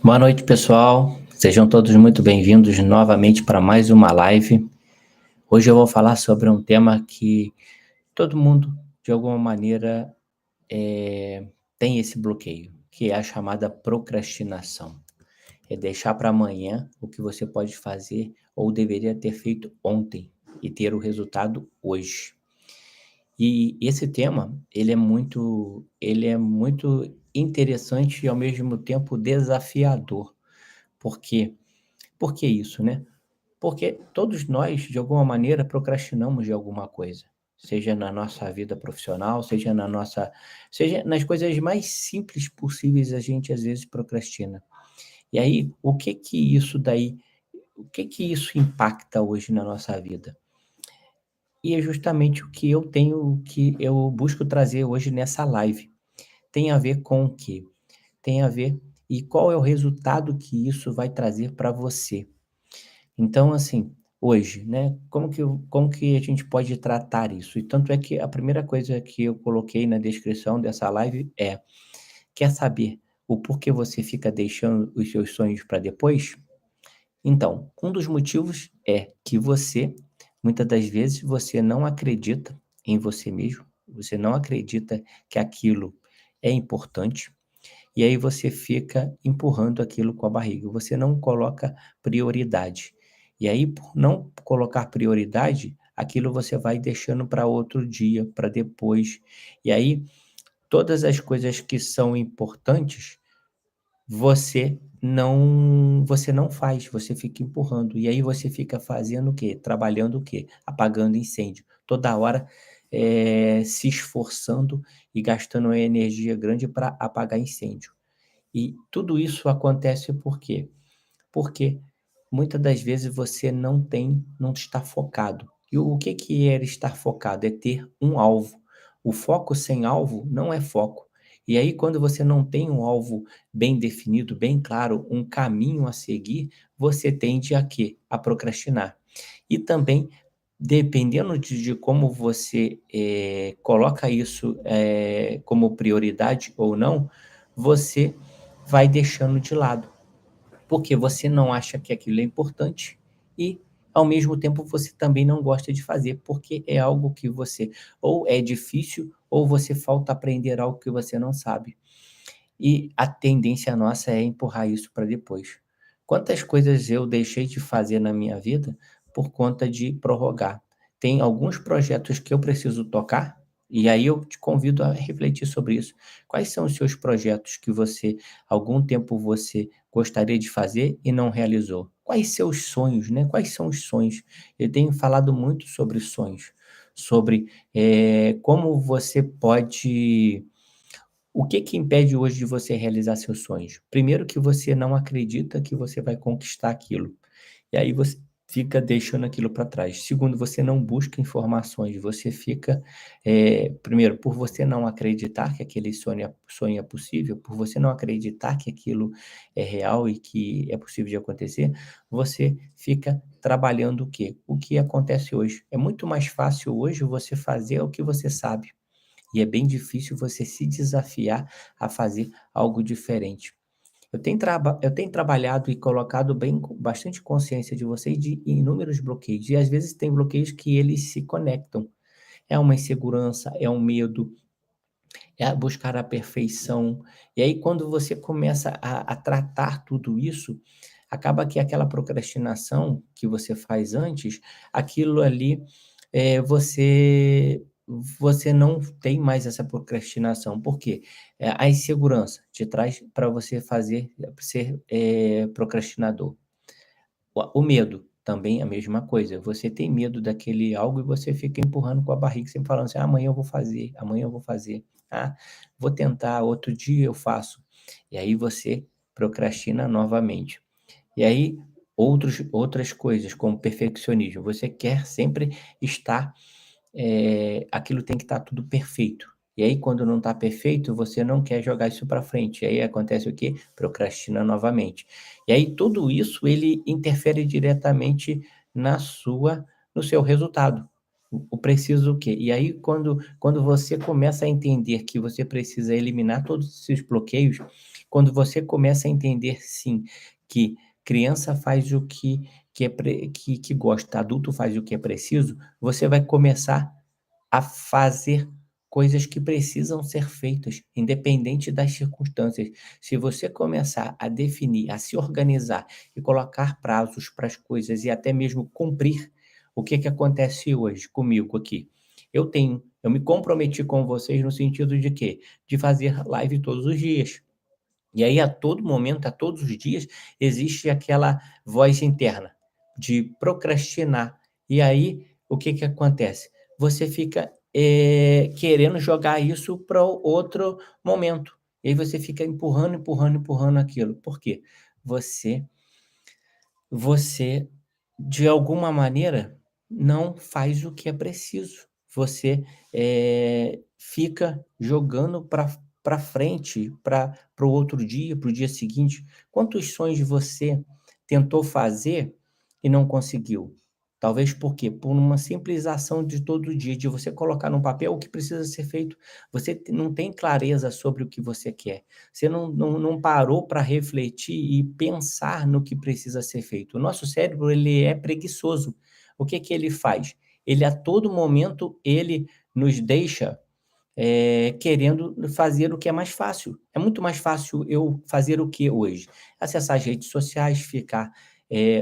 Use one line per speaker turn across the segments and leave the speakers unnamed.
Boa noite, pessoal. Sejam todos muito bem-vindos novamente para mais uma live. Hoje eu vou falar sobre um tema que todo mundo, de alguma maneira, tem esse bloqueio, que é a chamada procrastinação. É deixar para amanhã o que você pode fazer ou deveria ter feito ontem e ter o resultado hoje. E esse tema, ele é muito interessante e ao mesmo tempo desafiador. Por quê? Por que isso, né? Porque todos nós, de alguma maneira, procrastinamos de alguma coisa, seja na nossa vida profissional, seja nas coisas mais simples possíveis, a gente às vezes procrastina. E aí, o que que isso impacta hoje na nossa vida? E é justamente o que eu busco trazer hoje nessa live. Tem a ver com o quê? Tem a ver e qual é o resultado que isso vai trazer para você. Então, assim, hoje, né, como que a gente pode tratar isso? E tanto é que a primeira coisa que eu coloquei na descrição dessa live é: quer saber o porquê você fica deixando os seus sonhos para depois? Então, um dos motivos é que muitas das vezes, você não acredita em você mesmo, você não acredita que aquilo é importante, e aí você fica empurrando aquilo com a barriga, você não coloca prioridade. E aí, por não colocar prioridade, aquilo você vai deixando para outro dia, para depois. E aí, todas as coisas que são importantes, você não faz, você fica empurrando. E aí você fica fazendo o quê? Trabalhando o quê? Apagando incêndio. Toda hora, se esforçando e gastando uma energia grande para apagar incêndio. E tudo isso acontece por quê? Porque muitas das vezes você não está focado. E o que que é estar focado? É ter um alvo. O foco sem alvo não é foco. E aí, quando você não tem um alvo bem definido, bem claro, um caminho a seguir, você tende a quê? A procrastinar. E também, dependendo de como você coloca isso como prioridade ou não, você vai deixando de lado, porque você não acha que aquilo é importante e, ao mesmo tempo, você também não gosta de fazer, porque é algo que você ou é difícil ou você falta aprender algo que você não sabe. E a tendência nossa é empurrar isso para depois. Quantas coisas eu deixei de fazer na minha vida por conta de prorrogar? Tem alguns projetos que eu preciso tocar, e aí eu te convido a refletir sobre isso. Quais são os seus projetos que algum tempo você gostaria de fazer e não realizou? Quais seus sonhos, né? Quais são os sonhos? Eu tenho falado muito sobre sonhos, sobre como você pode o que que impede hoje de você realizar seus sonhos? Primeiro que você não acredita que você vai conquistar aquilo, e aí você fica deixando aquilo para trás. Segundo, você não busca informações, você fica, primeiro, por você não acreditar que aquele sonho é possível, por você não acreditar que aquilo é real e que é possível de acontecer, você fica trabalhando o quê? O que acontece hoje. É muito mais fácil hoje você fazer o que você sabe. E é bem difícil você se desafiar a fazer algo diferente. Eu tenho trabalhado e colocado bastante consciência de vocês de inúmeros bloqueios, e às vezes tem bloqueios que eles se conectam. É uma insegurança, é um medo, é buscar a perfeição. E aí, quando você começa a tratar tudo isso, acaba que aquela procrastinação que você faz antes, aquilo ali, você não tem mais essa procrastinação. Por quê? A insegurança te traz para você ser, procrastinador. O medo, também a mesma coisa, você tem medo daquele algo e você fica empurrando com a barriga, sempre falando assim: "Amanhã eu vou fazer, amanhã eu vou fazer. Ah, vou tentar, outro dia eu faço". E aí você procrastina novamente. E aí outras coisas, como perfeccionismo, você quer sempre estar aquilo tem que estar tudo perfeito. E aí quando não está perfeito, você não quer jogar isso para frente, e aí acontece o quê? Procrastina novamente. E aí tudo isso ele interfere diretamente na sua no seu resultado. O preciso o quê? E aí quando você começa a entender que você precisa eliminar todos esses bloqueios, Quando você começa a entender, sim, que criança faz o que é que gosta, adulto faz o que é preciso, você vai começar a fazer coisas que precisam ser feitas, independente das circunstâncias. Se você começar a definir, a se organizar e colocar prazos para as coisas e até mesmo cumprir, o que que acontece hoje comigo aqui? Eu me comprometi com vocês no sentido de quê? De fazer live todos os dias. E aí, a todo momento, a todos os dias, existe aquela voz interna de procrastinar. E aí, o que que acontece? Você fica, querendo jogar isso para outro momento. E aí você fica empurrando, empurrando, empurrando aquilo. Por quê? Você você, de alguma maneira, não faz o que é preciso. Você, fica jogando para frente, para o outro dia, para o dia seguinte. Quantos sonhos você tentou fazer e não conseguiu? Talvez por quê? Por uma simples ação de todo dia, de você colocar num papel o que precisa ser feito. Você não tem clareza sobre o que você quer. Você não parou para refletir e pensar no que precisa ser feito. O nosso cérebro, ele é preguiçoso. O que que ele faz? Ele, a todo momento, ele nos deixa, querendo fazer o que é mais fácil. É muito mais fácil eu fazer o que hoje? Acessar as redes sociais, ficar,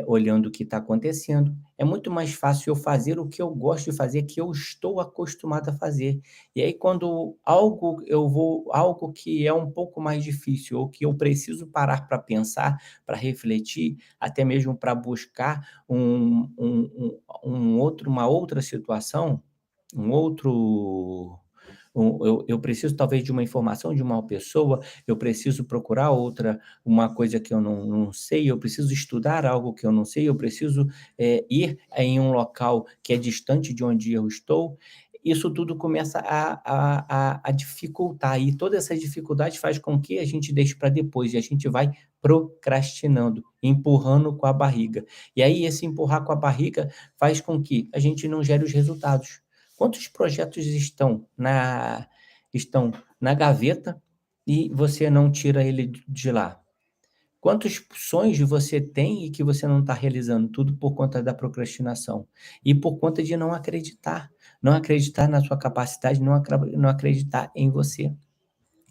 olhando o que está acontecendo. É muito mais fácil eu fazer o que eu gosto de fazer, que eu estou acostumado a fazer. E aí, quando algo que é um pouco mais difícil ou que eu preciso parar para pensar, para refletir, até mesmo para buscar uma outra situação, um outro eu preciso talvez de uma informação de uma pessoa, eu preciso procurar uma coisa que eu não sei, eu preciso estudar algo que eu não sei, eu preciso, ir em um local que é distante de onde eu estou. Isso tudo começa a dificultar, e toda essa dificuldade faz com que a gente deixe para depois, e a gente vai procrastinando, empurrando com a barriga. E aí esse empurrar com a barriga faz com que a gente não gere os resultados. Quantos projetos estão na gaveta e você não tira ele de lá? Quantos sonhos você tem e que você não está realizando? Tudo por conta da procrastinação. E por conta de não acreditar na sua capacidade, não acreditar em você.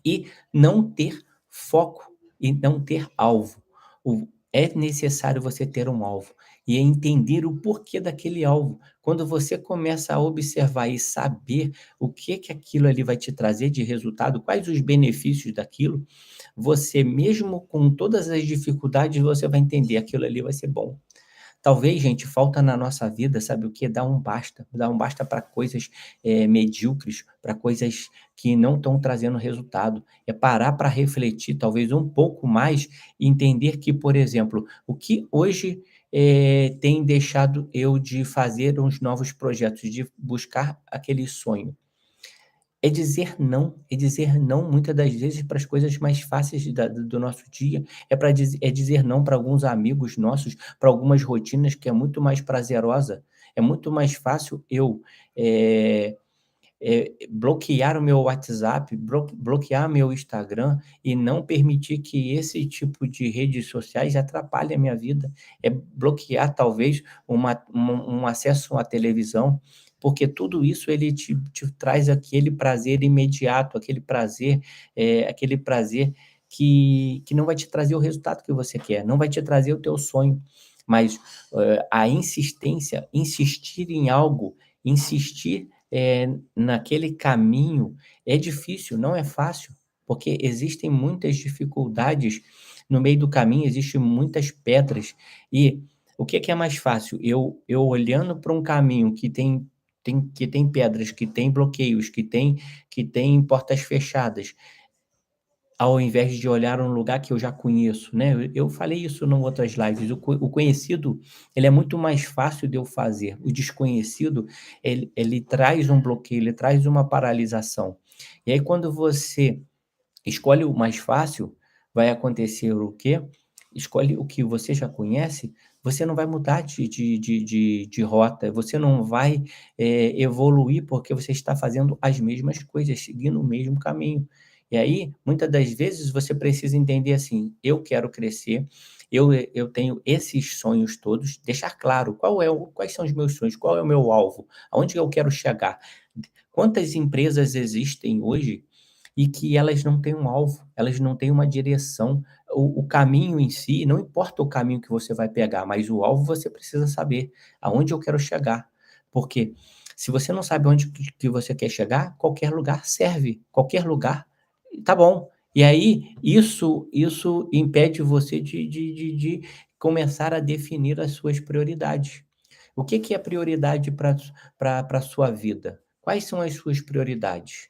E não ter foco e não ter alvo. É necessário você ter um alvo e entender o porquê daquele alvo. Quando você começa a observar e saber o que que aquilo ali vai te trazer de resultado, quais os benefícios daquilo, você mesmo com todas as dificuldades, você vai entender, aquilo ali vai ser bom. Talvez, gente, falta na nossa vida, sabe o quê? Dar um basta para coisas, medíocres, para coisas que não estão trazendo resultado. É parar para refletir, talvez um pouco mais, e entender que, por exemplo, o que hoje, tem deixado eu de fazer uns novos projetos, de buscar aquele sonho. É dizer não muitas das vezes para as coisas mais fáceis do nosso dia, é dizer não para alguns amigos nossos, para algumas rotinas que é muito mais prazerosa. É muito mais fácil eu, eh bloquear o meu WhatsApp, bloquear meu Instagram e não permitir que esse tipo de redes sociais atrapalhe a minha vida. É bloquear talvez um acesso à televisão, porque tudo isso ele te traz aquele prazer imediato, aquele prazer que não vai te trazer o resultado que você quer, não vai te trazer o teu sonho. Mas, a insistência, insistir em algo, insistir naquele caminho é difícil, não é fácil, porque existem muitas dificuldades no meio do caminho, existem muitas pedras. E o que que é mais fácil? Eu olhando para um caminho que tem pedras, que tem bloqueios, que tem portas fechadas, ao invés de olhar um lugar que eu já conheço, né, eu falei isso em outras lives, o conhecido, ele é muito mais fácil de eu fazer, o desconhecido, ele traz um bloqueio, ele traz uma paralisação. E aí quando você escolhe o mais fácil, vai acontecer o quê? Escolhe o que você já conhece, você não vai mudar de rota, você não vai, evoluir, porque você está fazendo as mesmas coisas, seguindo o mesmo caminho. E aí, muitas das vezes, você precisa entender assim: eu quero crescer, eu tenho esses sonhos todos, deixar claro quais são os meus sonhos, qual é o meu alvo, aonde eu quero chegar. Quantas empresas existem hoje e que elas não têm um alvo, elas não têm uma direção, o caminho em si, não importa o caminho que você vai pegar, mas o alvo você precisa saber, aonde eu quero chegar. Porque se você não sabe onde que você quer chegar, qualquer lugar serve, qualquer lugar tá bom. E aí, isso impede você de começar a definir as suas prioridades. O que que é prioridade para a sua vida? Quais são as suas prioridades?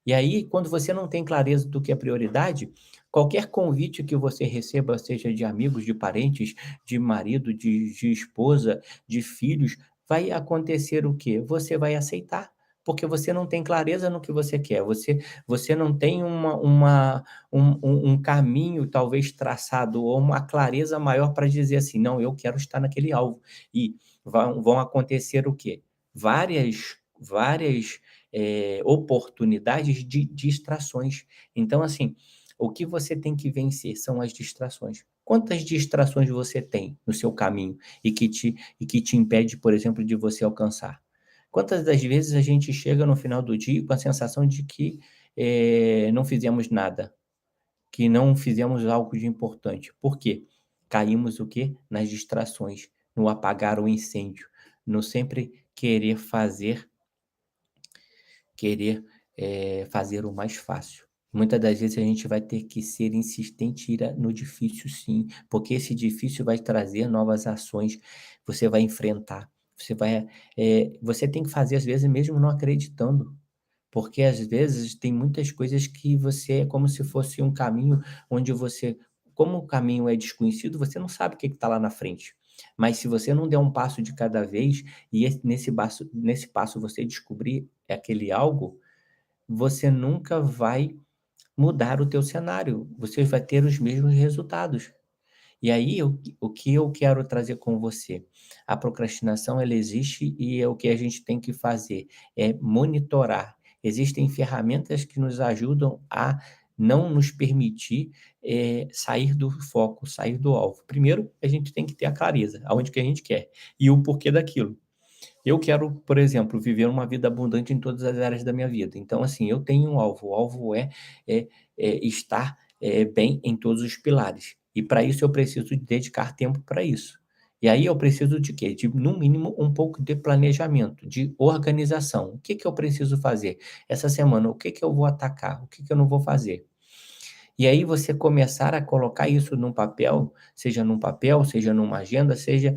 E aí, quando você não tem clareza do que é prioridade, qualquer convite que você receba, seja de amigos, de parentes, de marido, de esposa, de filhos, vai acontecer o quê? Você vai aceitar, porque você não tem clareza no que você quer, você não tem um caminho talvez traçado ou uma clareza maior para dizer assim: "Não, eu quero estar naquele alvo". E vão acontecer o quê? Várias oportunidades de distrações. Então, assim, o que você tem que vencer são as distrações. Quantas distrações você tem no seu caminho e que te impede, por exemplo, de você alcançar? Quantas das vezes a gente chega no final do dia com a sensação de que, não fizemos nada, que não fizemos algo de importante. Por quê? Caímos o quê? Nas distrações, no apagar o incêndio, no sempre querer, fazer o mais fácil. Muitas das vezes a gente vai ter que ser insistente e ir no difícil sim, porque esse difícil vai trazer novas ações, você vai enfrentar, você tem que fazer às vezes mesmo não acreditando, porque às vezes tem muitas coisas que você é como se fosse um caminho onde você como o caminho é desconhecido, você não sabe o que está lá na frente. Mas se você não der um passo de cada vez, e nesse passo você descobrir aquele algo, você nunca vai mudar o teu cenário, você vai ter os mesmos resultados. E aí, o que eu quero trazer com você? A procrastinação ela existe e é o que a gente tem que fazer, é monitorar. Existem ferramentas que nos ajudam a não nos permitir, sair do foco, sair do alvo. Primeiro, a gente tem que ter a clareza, aonde que a gente quer e o porquê daquilo. Eu quero, por exemplo, viver uma vida abundante em todas as áreas da minha vida. Então, assim, eu tenho um alvo. O alvo é estar, bem em todos os pilares. E para isso eu preciso de dedicar tempo para isso. E aí eu preciso de quê? De, no mínimo, um pouco de planejamento, de organização. O que que eu preciso fazer? Essa semana, o que que eu vou atacar? O que que eu não vou fazer? E aí você começar a colocar isso num papel, seja numa agenda, seja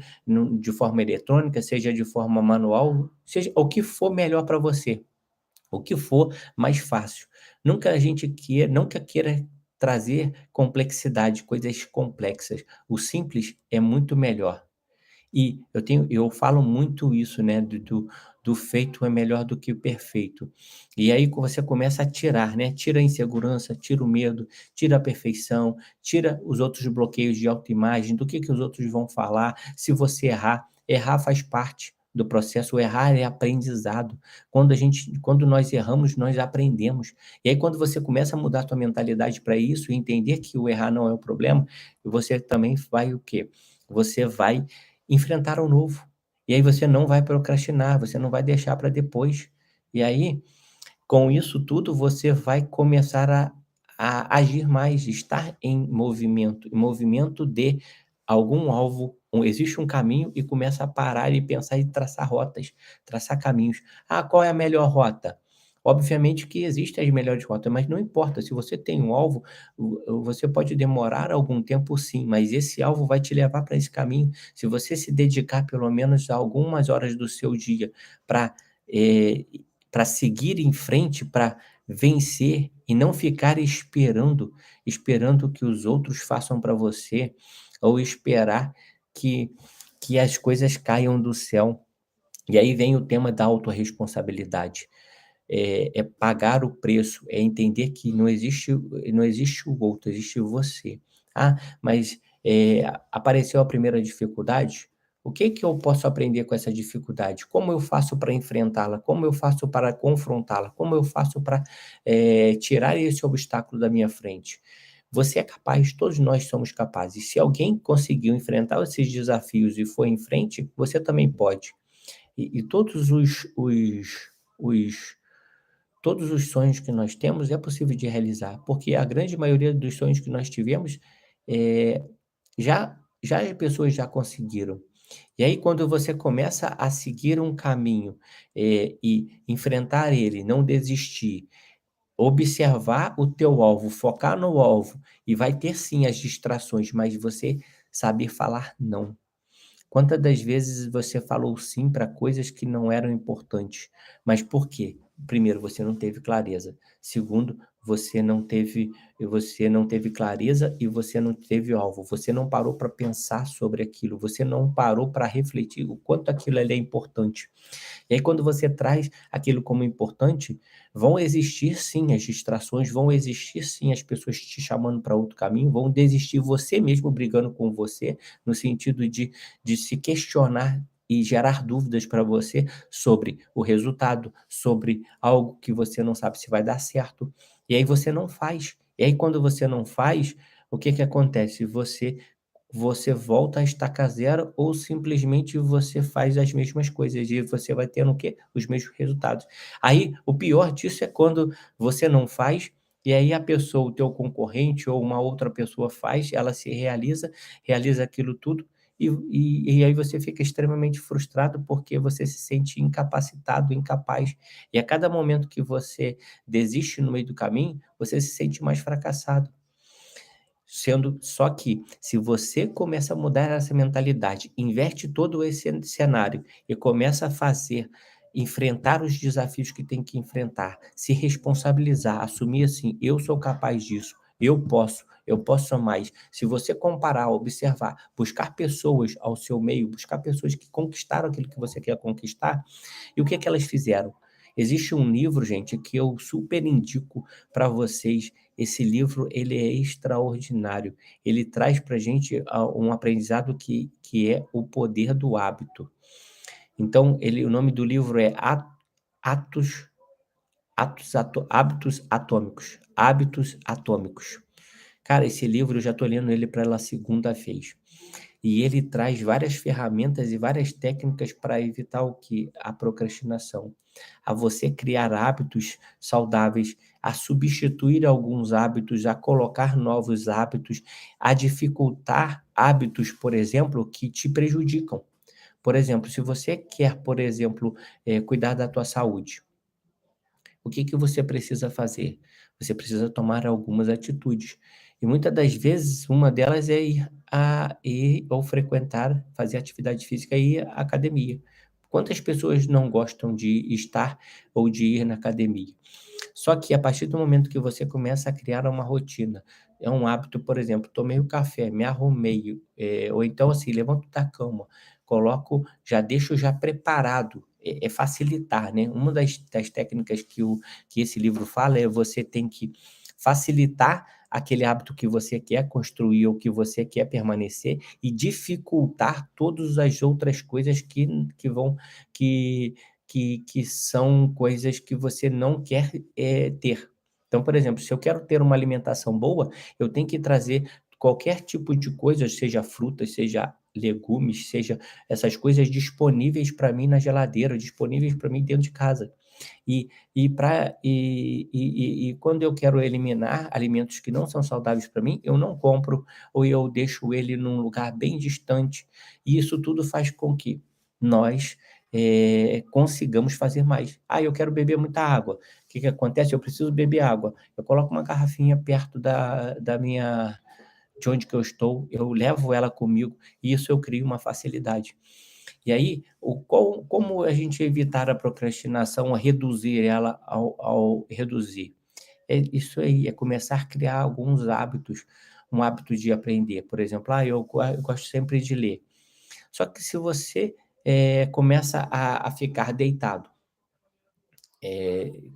de forma eletrônica, seja de forma manual, seja o que for melhor para você, o que for mais fácil. Nunca queira trazer complexidade, coisas complexas. O simples é muito melhor. E eu falo muito isso, né, do feito é melhor do que o perfeito. E aí você começa a tirar, né, tira a insegurança, tira o medo, tira a perfeição, tira os outros bloqueios de autoimagem, do que os outros vão falar, se você errar faz parte do processo, o errar é aprendizado. Quando nós erramos, nós aprendemos. E aí quando você começa a mudar a tua mentalidade para isso e entender que o errar não é o problema, você também vai o quê? Você vai enfrentar o novo. E aí você não vai procrastinar, você não vai deixar para depois. E aí, com isso tudo, você vai começar a agir mais, estar em movimento de algum alvo, existe um caminho e começa a parar e pensar e traçar rotas, traçar caminhos. Ah, qual é a melhor rota? Obviamente que existem as melhores rotas, mas não importa, se você tem um alvo, você pode demorar algum tempo sim, mas esse alvo vai te levar para esse caminho. Se você se dedicar pelo menos algumas horas do seu dia para eh, para seguir em frente, para vencer e não ficar esperando que os outros façam para você, ou esperar que que as coisas caiam do céu. E aí vem o tema da autorresponsabilidade. É pagar o preço, é entender que não existe o outro, existe você. Ah, mas, apareceu a primeira dificuldade, O que que eu posso aprender com essa dificuldade? Como eu faço para enfrentá-la? Como eu faço para confrontá-la? Como eu faço para, tirar esse obstáculo da minha frente? Você é capaz, todos nós somos capazes. Se alguém conseguiu enfrentar esses desafios e foi em frente, você também pode. E todos os todos os sonhos que nós temos é possível de realizar, porque a grande maioria dos sonhos que nós tivemos, eh, já as pessoas já conseguiram. E aí quando você começa a seguir um caminho, e enfrentar ele, não desistir, observar o teu alvo, focar no alvo, e vai ter sim as distrações, mas você saber falar não. Quantas das vezes você falou sim para coisas que não eram importantes, mas por quê? Primeiro, você não teve clareza. Segundo, você não teve clareza e você não teve alvo. Você não parou para pensar sobre aquilo, você não parou para refletir o quanto aquilo ali é importante. E aí quando você traz aquilo como importante, vão existir sim as distrações, vão existir sim as pessoas te chamando para outro caminho, vão desistir você mesmo brigando com você, no sentido de se questionar e gerar dúvidas para você sobre o resultado, sobre algo que você não sabe se vai dar certo, e aí você não faz. E aí quando você não faz, o que que acontece? Você volta a estaca zero ou simplesmente você faz as mesmas coisas e você vai tendo o quê? Os mesmos resultados. Aí, o pior disso é quando você não faz, e aí a pessoa, o teu concorrente ou uma outra pessoa faz, ela se realiza, realiza aquilo tudo, e aí você fica extremamente frustrado, porque você se sente incapacitado, incapaz. E a cada momento que você desiste no meio do caminho, você se sente mais fracassado. Sendo só que, se você começa a mudar essa mentalidade, inverte todo esse cenário e começa a fazer, enfrentar os desafios que tem que enfrentar, se responsabilizar, assumir assim: "Eu sou capaz disso, eu posso mais". Se você comparar, observar, buscar pessoas ao seu meio, buscar pessoas que conquistaram aquilo que você quer conquistar, e o que é que elas fizeram? Existe um livro, gente, que eu super indico para vocês. Esse livro, ele é extraordinário. Ele traz para a gente um aprendizado que é o poder do hábito. Então, o nome do livro é Atos, Hábitos Atômicos. Hábitos Atômicos. Cara, esse livro eu já estou lendo ele pela segunda vez. E ele traz várias ferramentas e várias técnicas para evitar o que? A procrastinação. A você criar hábitos saudáveis, a substituir alguns hábitos, a colocar novos hábitos, a dificultar hábitos, por exemplo, que te prejudicam. Por exemplo, se você quer, por exemplo, cuidar da tua saúde, o que que você precisa fazer? Você precisa tomar algumas atitudes. E muitas das vezes, uma delas é ir ou frequentar, fazer atividade física e ir à academia. Quantas pessoas não gostam de estar ou de ir na academia? Só que a partir do momento que você começa a criar uma rotina, é um hábito, por exemplo, tomei o café, me arrumei, ou então assim, levanto da cama, coloco, já deixo já preparado, é facilitar, né. Uma das técnicas que esse livro fala é você tem que facilitar aquele hábito que você quer construir ou que você quer permanecer e dificultar todas as outras coisas que vão que que são coisas que você não quer, ter. Então, por exemplo, se eu quero ter uma alimentação boa, eu tenho que trazer qualquer tipo de coisa, seja frutas, seja legumes, seja essas coisas disponíveis para mim na geladeira, disponíveis para mim dentro de casa. E quando eu quero eliminar alimentos que não são saudáveis para mim, eu não compro ou eu deixo ele num lugar bem distante, e isso tudo faz com que nós, consigamos fazer mais. "Ah, eu quero beber muita água". O que que acontece? Eu preciso beber água. Eu coloco uma garrafinha perto de onde que eu estou, eu levo ela comigo, e isso eu crio uma facilidade. E aí, como a gente evitar a procrastinação, a reduzir ela ao reduzir? É isso aí, é começar a criar alguns hábitos, um hábito de aprender, por exemplo, eu gosto sempre de ler. Só que se você, começa a ficar deitado,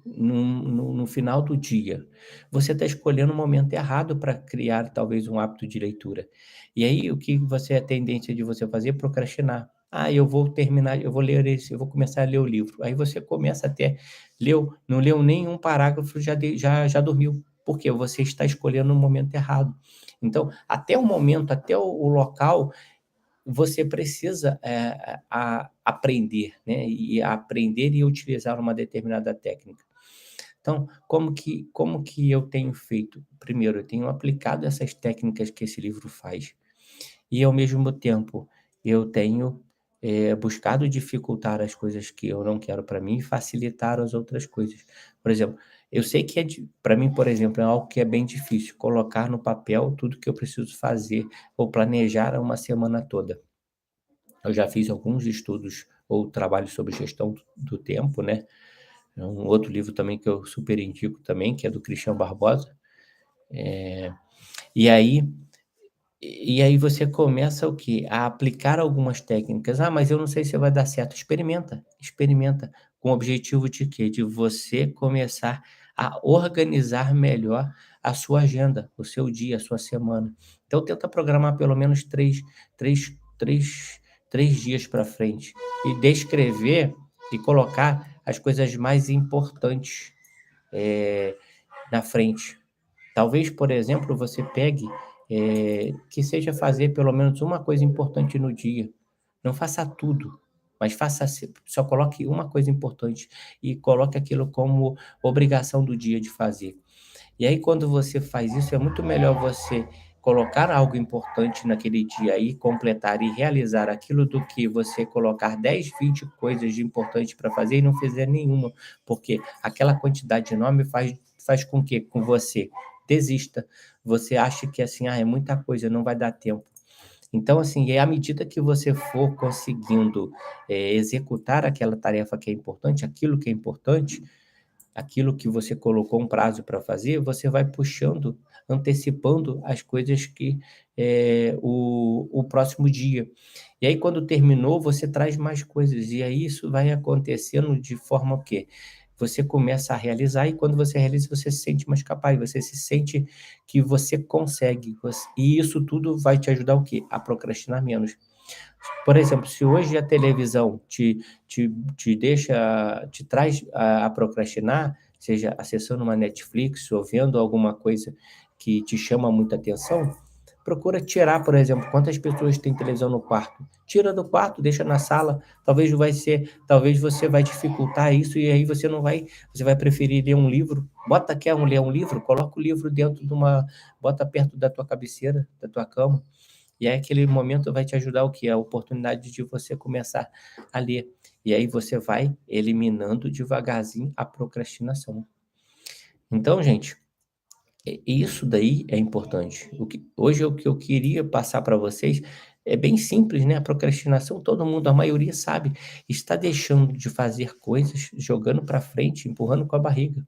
no final do dia, você está escolhendo o momento errado para criar talvez um hábito de leitura. E aí o que você é tendência de você fazer? Procrastinar. Ah, eu vou terminar, eu vou ler esse, eu vou começar a ler o livro. Aí você começa até, não leu nenhum parágrafo, já dormiu. Porque você está escolhendo o momento errado. Então, até o momento, até o local, você precisa aprender, né? E aprender e utilizar uma determinada técnica. Então, como que eu tenho feito? Primeiro, eu tenho aplicado essas técnicas que esse livro faz. E, ao mesmo tempo, eu tenho, buscado dificultar as coisas que eu não quero para mim e facilitar as outras coisas. Por exemplo, eu sei que para mim, por exemplo, é algo que é bem difícil, colocar no papel tudo que eu preciso fazer ou planejar uma semana toda. Eu já fiz alguns estudos ou trabalhos sobre gestão do tempo, né. É um outro livro também que eu super indico também, que é do Christian Barbosa. E aí e aí você começa o quê? A aplicar algumas técnicas. "Ah, mas eu não sei se vai dar certo". Experimenta, experimenta. Com o objetivo de quê? De você começar a organizar melhor a sua agenda, o seu dia, a sua semana. Então tenta programar pelo menos três três 3 dias para frente e descrever e colocar as coisas mais importantes, eh, na frente. Talvez, por exemplo, você pegue, que seja fazer pelo menos uma coisa importante no dia. Não faça tudo, mas faça só coloque uma coisa importante e coloque aquilo como obrigação do dia de fazer. E aí, quando você faz isso, é muito melhor você colocar algo importante naquele dia e completar e realizar aquilo do que você colocar 10, 20 coisas de importante para fazer e não fizer nenhuma, porque aquela quantidade enorme faz com que com você desista. Você acha que assim, ah, é muita coisa, não vai dar tempo. Então, assim, à medida que você for conseguindo, executar aquela tarefa que é importante, aquilo que é importante, aquilo que você colocou um prazo para fazer, você vai puxando, antecipando as coisas que, o próximo dia. E aí quando terminou, você traz mais coisas, e aí isso vai acontecendo de forma o quê? Você começa a realizar e quando você realiza, você se sente mais capaz, você se sente que você consegue, e isso tudo vai te ajudar o quê? A procrastinar menos. Por exemplo, se hoje a televisão te traz a procrastinar, seja acessando uma Netflix ou vendo alguma coisa que te chama muita atenção, procura tirar, por exemplo, quantas pessoas têm televisão no quarto? Tira do quarto, deixa na sala, talvez você vai dificultar isso e aí você vai preferir ler um livro, ler um livro? Coloca o livro dentro de uma bota perto da tua cabeceira, da tua cama. E aí aquele momento vai te ajudar o quê? A oportunidade de você começar a ler. E aí você vai eliminando devagarzinho a procrastinação. Então, gente, isso daí é importante. Hoje o que eu queria passar para vocês é bem simples, né? A procrastinação, todo mundo, a maioria sabe, está deixando de fazer coisas, jogando para frente, empurrando com a barriga.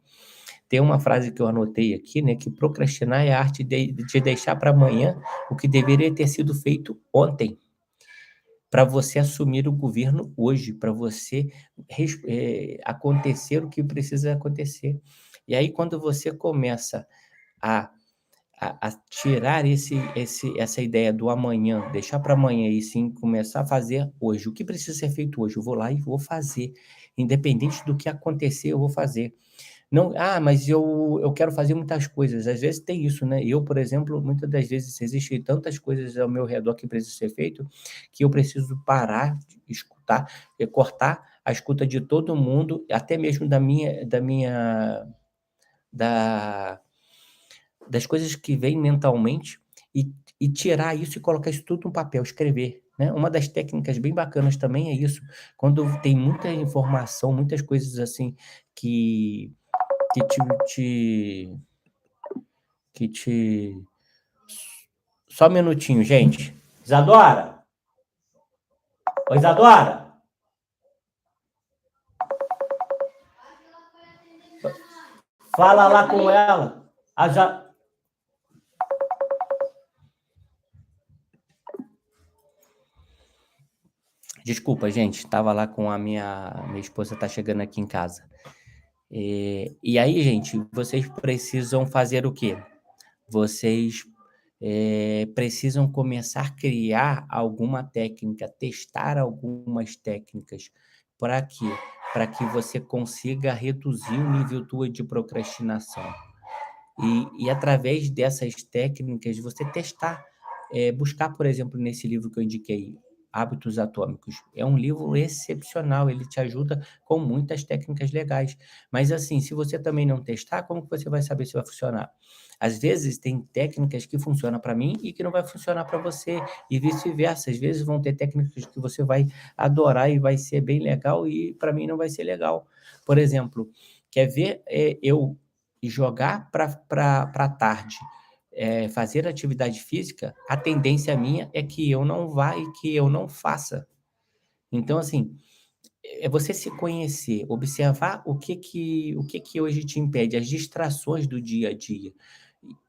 Tem uma frase que eu anotei aqui, né, que procrastinar é a arte de deixar para amanhã o que deveria ter sido feito ontem, para você assumir o governo hoje, para você acontecer o que precisa acontecer. E aí quando você começa a tirar essa ideia do amanhã, deixar para amanhã e sim começar a fazer hoje, o que precisa ser feito hoje, eu vou lá e vou fazer, independente do que acontecer, eu vou fazer. Não, ah, mas eu quero fazer muitas coisas. Às vezes tem isso, né. Eu, por exemplo, muitas das vezes existem tantas coisas ao meu redor que precisam ser feito, que eu preciso parar, escutar, cortar a escuta de todo mundo, até mesmo da das coisas que vêm mentalmente, e tirar isso e colocar isso tudo no papel, escrever, né. Uma das técnicas bem bacanas também é isso, quando tem muita informação, muitas coisas assim que que te que te só um minutinho, gente. Isadora! Ô, Isadora! Fala lá com ela. Desculpa, gente, estava lá com a minha esposa tá chegando aqui em casa. E aí, gente, vocês precisam fazer o quê? Vocês precisam começar a criar alguma técnica, testar algumas técnicas. Para quê? Para que você consiga reduzir o nível tua de procrastinação. E através dessas técnicas, você testar, buscar, por exemplo, nesse livro que eu indiquei, Hábitos Atômicos. É um livro excepcional, ele te ajuda com muitas técnicas legais. Mas, assim, se você também não testar, como que você vai saber se vai funcionar? Às vezes, tem técnicas que funcionam para mim e que não vai funcionar para você, e vice-versa. Às vezes, vão ter técnicas que você vai adorar e vai ser bem legal, e para mim não vai ser legal. Por exemplo, quer ver, eu jogar para tarde, fazer atividade física, a tendência minha é que eu não vá e que eu não faça. Então, assim, é você se conhecer, observar o que que hoje te impede, as distrações do dia a dia,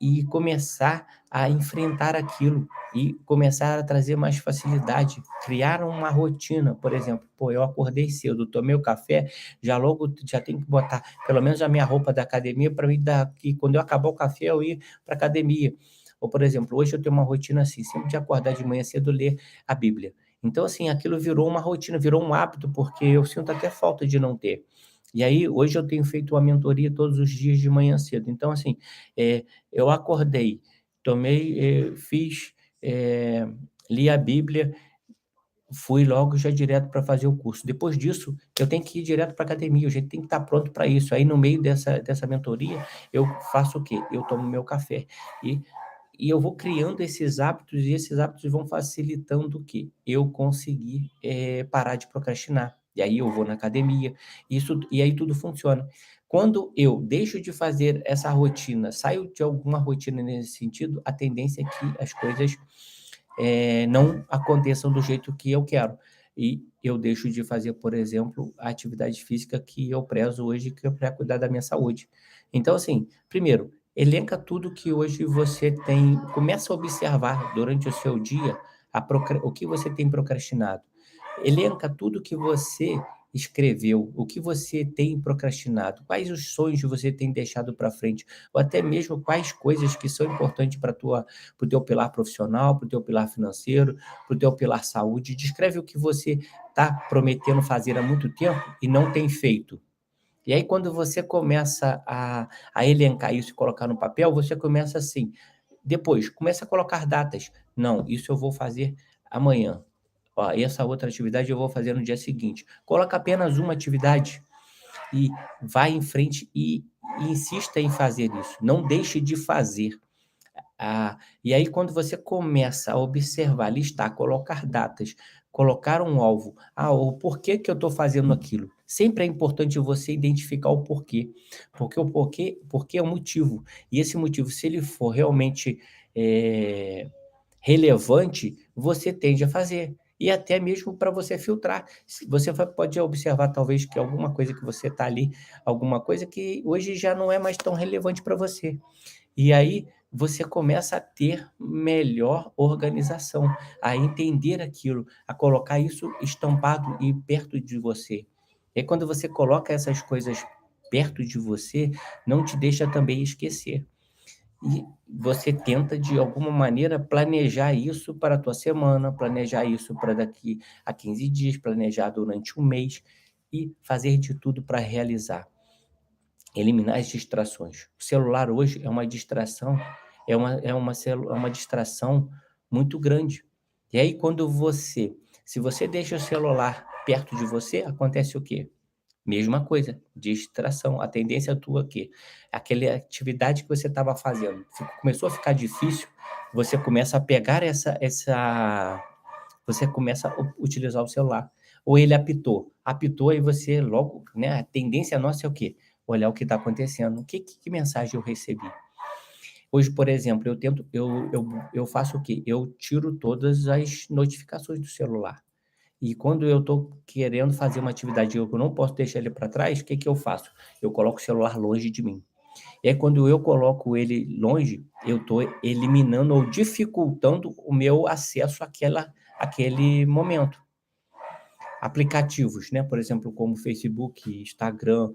e começar a enfrentar aquilo, e começar a trazer mais facilidade, criar uma rotina, por exemplo, pô, eu acordei cedo, tomei o café, já logo já tenho que botar pelo menos a minha roupa da academia para mim daqui quando eu acabar o café eu ir para academia. Ou, por exemplo, hoje eu tenho uma rotina assim, sempre de acordar de manhã cedo, ler a Bíblia. Então, assim, aquilo virou uma rotina, virou um hábito, porque eu sinto até falta de não ter. E aí, hoje eu tenho feito uma mentoria todos os dias de manhã cedo. Então, assim, eu acordei, tomei, fiz, eh, li a Bíblia, fui logo já direto para fazer o curso. Depois disso, eu tenho que ir direto para academia, a gente tem que estar pronto para isso. Aí, no meio dessa mentoria, eu faço o quê? Eu tomo meu café. E e eu vou criando esses hábitos, e esses hábitos vão facilitando o quê? Eu conseguir, parar de procrastinar. E aí eu vou na academia, e aí tudo funciona. Quando eu deixo de fazer essa rotina, saio de alguma rotina nesse sentido, a tendência é que as coisas, não aconteçam do jeito que eu quero. E eu deixo de fazer, por exemplo, a atividade física que eu prezo hoje, que é para cuidar da minha saúde. Então, assim, primeiro, elenca tudo que hoje você tem, começa a observar durante o seu dia o que você tem procrastinado. Elenca tudo que você escreveu, o que você tem procrastinado, quais os sonhos que você tem deixado para frente, ou até mesmo quais coisas que são importantes para o teu pilar profissional, para o teu pilar financeiro, para o teu pilar saúde. Descreve o que você está prometendo fazer há muito tempo e não tem feito. E aí, quando você começa a elencar isso e colocar no papel, você começa assim. Depois, começa a colocar datas. Não, isso eu vou fazer amanhã. Ó, essa outra atividade eu vou fazer no dia seguinte. Coloca apenas uma atividade e vai em frente e insista em fazer isso. Não deixe de fazer. E aí, quando você começa a observar, listar, colocar datas, colocar um alvo, o porquê que eu estou fazendo aquilo. Sempre é importante você identificar o porquê, porque o porquê é o motivo. E esse motivo, se ele for realmente relevante, você tende a fazer. E até mesmo para você filtrar. Você pode observar, talvez, que alguma coisa que você está ali, alguma coisa que hoje já não é mais tão relevante para você. E aí você começa a ter melhor organização, a entender aquilo, a colocar isso estampado e perto de você. E aí quando você coloca essas coisas perto de você, não te deixa também esquecer. E você tenta, de alguma maneira, planejar isso para a tua semana, planejar isso para daqui a 15 dias, planejar durante um mês e fazer de tudo para realizar. Eliminar as distrações. O celular hoje é uma distração, é uma distração muito grande. E aí quando se você deixa o celular perto de você, acontece o quê? Mesma coisa, distração. A tendência tua é que aquela atividade que você estava fazendo começou a ficar difícil, você começa a pegar você começa a utilizar o celular. Ou ele apitou e você logo, né, a tendência nossa é o quê? Olhar o que está acontecendo, que mensagem eu recebi. Hoje, por exemplo, eu faço o quê? Eu tiro todas as notificações do celular. E quando eu estou querendo fazer uma atividade que eu não posso deixar ele para trás, o que que eu faço? Eu coloco o celular longe de mim. E aí quando eu coloco ele longe, eu estou eliminando ou dificultando o meu acesso àquele momento. aplicativos, né? Por exemplo, como Facebook, Instagram,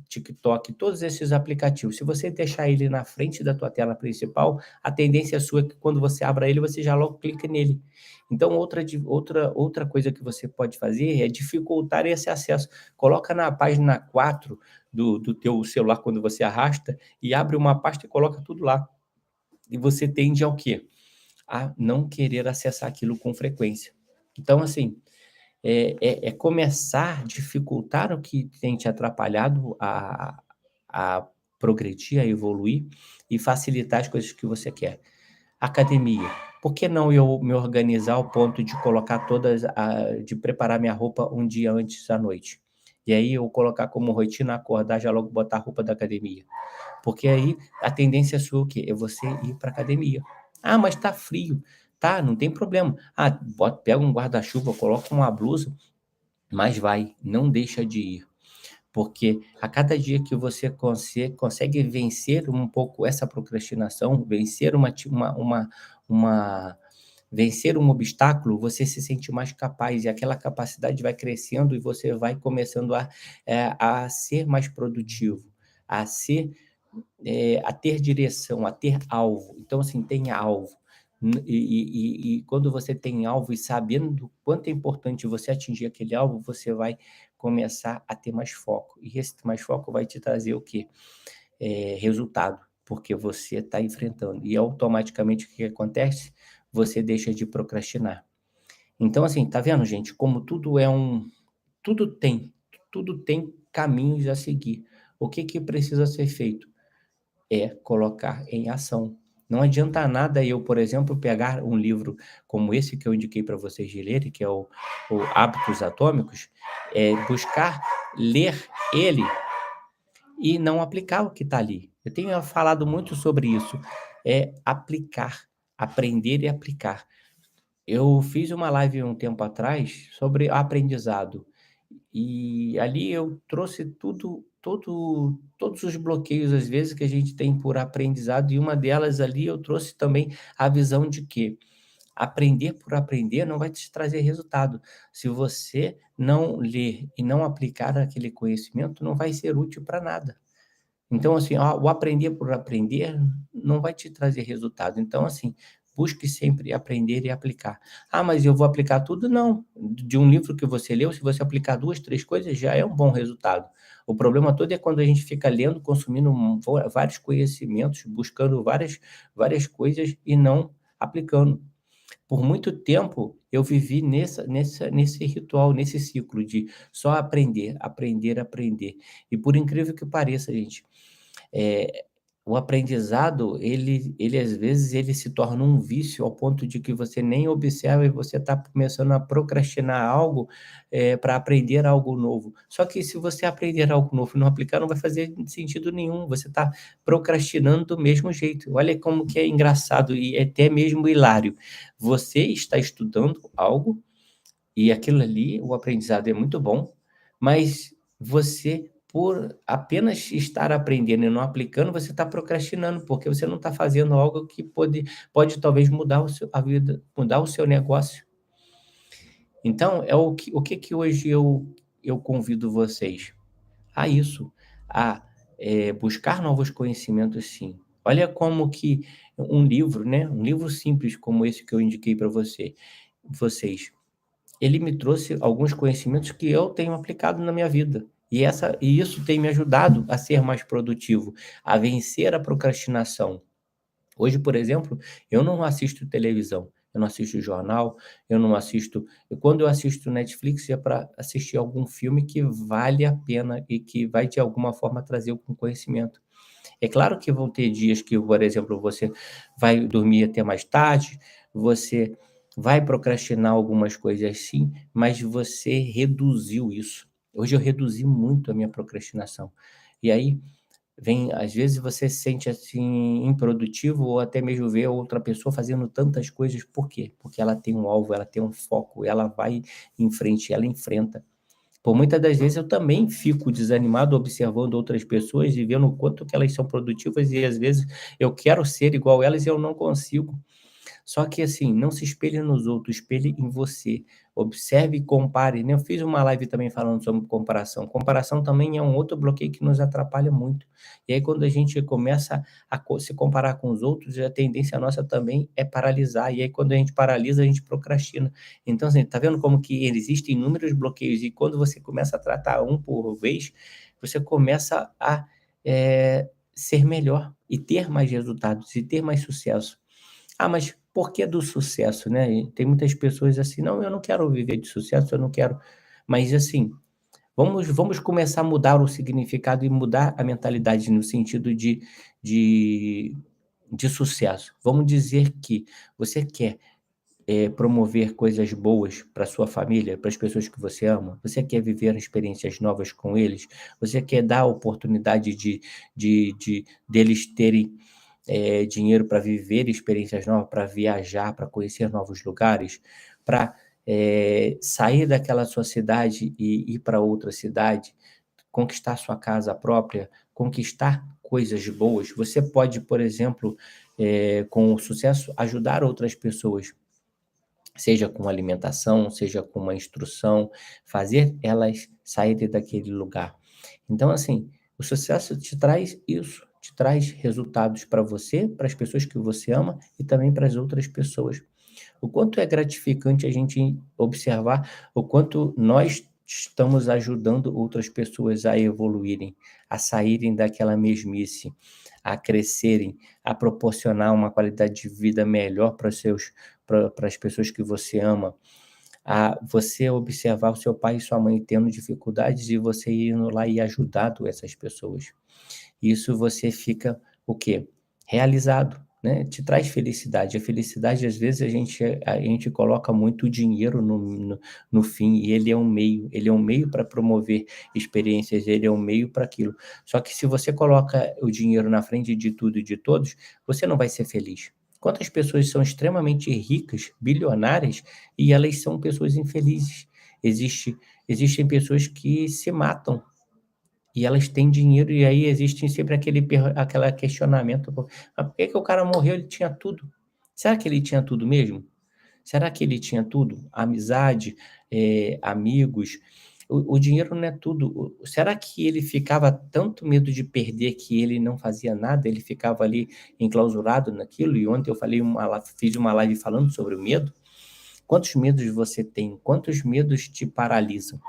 TikTok, todos esses aplicativos. Se você deixar ele na frente da tua tela principal, a tendência sua é que quando você abra ele, você já logo clica nele. Então, outra coisa que você pode fazer é dificultar esse acesso. Coloca na página 4 do teu celular quando você arrasta e abre uma pasta e coloca tudo lá. E você tende ao quê? A não querer acessar aquilo com frequência. Então, assim, começar a dificultar o que tem te atrapalhado a progredir, a evoluir e facilitar as coisas que você quer. Academia. Por que não eu me organizar ao ponto de colocar de preparar minha roupa um dia antes à noite? E aí eu colocar como rotina acordar, já logo botar a roupa da academia. Porque aí a tendência sua é o quê? É você ir para academia. Ah, mas tá frio. Tá, não tem problema. Ah, pega um guarda-chuva, coloca uma blusa, mas vai, não deixa de ir. Porque a cada dia que você consegue vencer um pouco essa procrastinação, vencer um obstáculo, você se sente mais capaz e aquela capacidade vai crescendo e você vai começando a ser mais produtivo, a ser a ter direção, a ter alvo. Então, assim, tenha alvo. E quando você tem alvo e sabendo o quanto é importante você atingir aquele alvo, você vai começar a ter mais foco. E esse mais foco vai te trazer o quê? Resultado, porque você está enfrentando. E automaticamente o que acontece? Você deixa de procrastinar. Então, assim, tá vendo, gente? Como tudo tudo tem caminhos a seguir. O que que precisa ser feito? É colocar em ação. Não adianta nada eu, por exemplo, pegar um livro como esse que eu indiquei para vocês de lerem, que é o Hábitos Atômicos, buscar ler ele e não aplicar o que está ali. Eu tenho falado muito sobre isso, aplicar, aprender e aplicar. Eu fiz uma live um tempo atrás sobre aprendizado. E ali eu trouxe todos os bloqueios, às vezes, que a gente tem por aprendizado, e uma delas ali eu trouxe também a visão de que aprender por aprender não vai te trazer resultado. Se você não ler e não aplicar aquele conhecimento, não vai ser útil para nada. Então, assim, o aprender por aprender não vai te trazer resultado. Então, assim, busque sempre aprender e aplicar. Ah, mas eu vou aplicar tudo? Não. De um livro que você leu, se você aplicar 2, 3 coisas, já é um bom resultado. O problema todo é quando a gente fica lendo, consumindo vários conhecimentos, buscando várias coisas e não aplicando. Por muito tempo, eu vivi nesse ritual, nesse ciclo de só aprender, aprender, aprender. E por incrível que pareça, gente, eh, o aprendizado, ele às vezes ele se torna um vício ao ponto de que você nem observa e você está começando a procrastinar algo, para aprender algo novo. Só que se você aprender algo novo e não aplicar, não vai fazer sentido nenhum, você está procrastinando do mesmo jeito. Olha como que é engraçado e até mesmo hilário. Você está estudando algo e aquilo ali, o aprendizado é muito bom, mas você, por apenas estar aprendendo e não aplicando, você está procrastinando, porque você não está fazendo algo que pode talvez mudar a vida, mudar o seu negócio. Então, o que hoje eu convido vocês? A isso, a, buscar novos conhecimentos, sim. Olha como que um livro, né, um livro simples como esse que eu indiquei para vocês, ele me trouxe alguns conhecimentos que eu tenho aplicado na minha vida. E isso tem me ajudado a ser mais produtivo, a vencer a procrastinação. Hoje, por exemplo, eu não assisto televisão, eu não assisto jornal, eu não assisto quando eu assisto Netflix é para assistir algum filme que vale a pena e que vai de alguma forma trazer algum conhecimento. É claro que vão ter dias que, por exemplo, você vai dormir até mais tarde, você vai procrastinar algumas coisas sim, mas você reduziu isso. Hoje eu reduzi muito a minha procrastinação. E aí às vezes você se sente assim improdutivo ou até mesmo vê outra pessoa fazendo tantas coisas, por quê? Porque ela tem um alvo, ela tem um foco, ela vai em frente, ela enfrenta. Por muitas das vezes eu também fico desanimado observando outras pessoas e vendo o quanto que elas são produtivas e às vezes eu quero ser igual elas e eu não consigo. Só que assim, não se espelhe nos outros, espelhe em você. Observe e compare, né. Eu fiz uma live também falando sobre comparação. Comparação também é um outro bloqueio que nos atrapalha muito. E aí quando a gente começa a se comparar com os outros, a tendência nossa também é paralisar. E aí quando a gente paralisa, a gente procrastina. Então assim, tá vendo como que existem inúmeros bloqueios e quando você começa a tratar um por vez, você começa a, ser melhor e ter mais resultados e ter mais sucesso. Ah, mas por que do sucesso, né? E tem muitas pessoas assim: "Não, eu não quero viver de sucesso, eu não quero", mas assim, vamos começar a mudar o significado e mudar a mentalidade no sentido de de sucesso. Vamos dizer que você quer, promover coisas boas para sua família, para as pessoas que você ama, você quer viver experiências novas com eles, você quer dar a oportunidade de deles terem dinheiro para viver experiências novas, para viajar, para conhecer novos lugares, para, sair daquela sua cidade e ir para outra cidade, conquistar sua casa própria, conquistar coisas boas. Você pode, por exemplo, com o sucesso, ajudar outras pessoas, seja com alimentação, seja com uma instrução, fazer elas saírem daquele lugar. Então, assim, o sucesso te traz isso, te traz resultados para você, para as pessoas que você ama e também para as outras pessoas. O quanto é gratificante a gente observar o quanto nós estamos ajudando outras pessoas a evoluírem, a saírem daquela mesmice, a crescerem, a proporcionar uma qualidade de vida melhor para as pessoas que você ama, a você observar o seu pai e sua mãe tendo dificuldades e você indo lá e ajudando essas pessoas. Isso você fica o quê? Realizado, né, te traz felicidade. A felicidade, às vezes, a gente coloca muito dinheiro no fim e ele é um meio para promover experiências, ele é um meio para aquilo. Só que se você coloca o dinheiro na frente de tudo e de todos, você não vai ser feliz. Quantas pessoas são extremamente ricas, bilionárias, e elas são pessoas infelizes? Existe existem pessoas que se matam e elas têm dinheiro, e aí existe sempre aquela questionamento: "Pô, mas por que que o cara morreu, ele tinha tudo. Será que ele tinha tudo mesmo? Será que ele tinha tudo? Amizade, amigos, o dinheiro não é tudo. O será que ele ficava tanto medo de perder que ele não fazia nada, ele ficava ali enclausurado naquilo?" E ontem eu fiz uma live falando sobre o medo. Quantos medos você tem? Quantos medos te paralisam?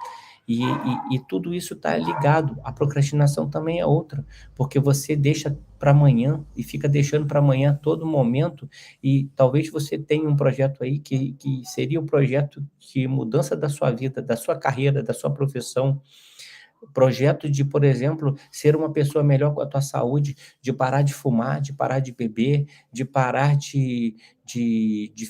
E tudo isso está ligado. A procrastinação também é outra, porque você deixa para amanhã e fica deixando para amanhã a todo momento, e talvez você tenha um projeto aí que seria o projeto de mudança da sua vida, da sua carreira, da sua profissão, projeto de, por exemplo, ser uma pessoa melhor com a tua saúde, de parar de fumar, de parar de beber, de parar de